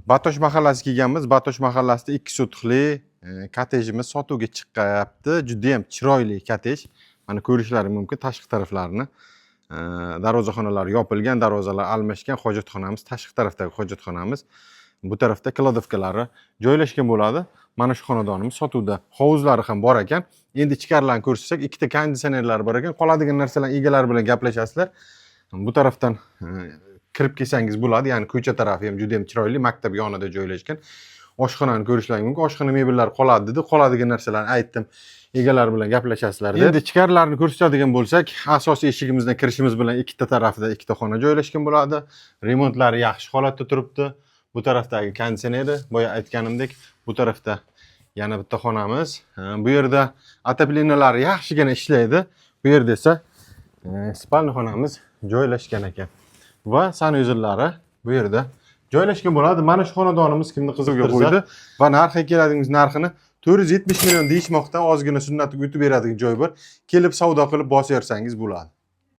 Batosh mahallasiga kelganmiz. Batosh mahallasida 2 sotixli kottejimiz sotuvga chiqyapti. Juda ham chiroyli kottej. Mana ko'rishlaring mumkin tashqi taraflarini. Darvozaxonalari yopilgan, darvozalar almashgan, hojatxonamiz tashqi tarafdagi hojatxonamiz. Bu tarafda kladovkalari joylashgan bo'ladi. Mana shu xonadonimiz sotuvda. Hovuzlari ham bor ekan. Endi ichkarilarni ko'rsak, ikkita konditsionerlar bor ekan. Qoladigan narsalar egalari bilan gaplashasizlar. Bu tarafdan kirib kelsangiz bo'ladi. Ya'ni ko'cha tarafi ham juda ham chiroyli, maktab yonida joylashgan. Oshxonani ko'rishlaringiz mumkin. Oshxona mebellari qoladi dedi. Qoladigan narsalarni aytdim. Egalar bilan gaplashasizlar dedi. Endi ichkarilarni ko'rsatadigan bo'lsak, asosiy eshigimizdan kirishimiz bilan ikkita tarafida ikkita xona joylashgan bo'ladi. Remontlari yaxshi holatda turibdi. Bu tarafdagi konditsioneri, boya aytganimdek, bu tarafda yana bitta xonamiz. Bu yerda отоплениялari yaxshigina ishlaydi. Bu yerda esa spalni xonamiz joylashgan ekan. Va sanuzillari bu yerda joylashgan bo'ladi. Mana shu xonadonimiz kimni qiziqtirsa qo'ydi va narxi keladigan narxini 470 million deyishmoqda. Ozgina sunnatga o'tib beradigan joy bor. Kelib savdo qilib bosyarsangiz bo'ladi.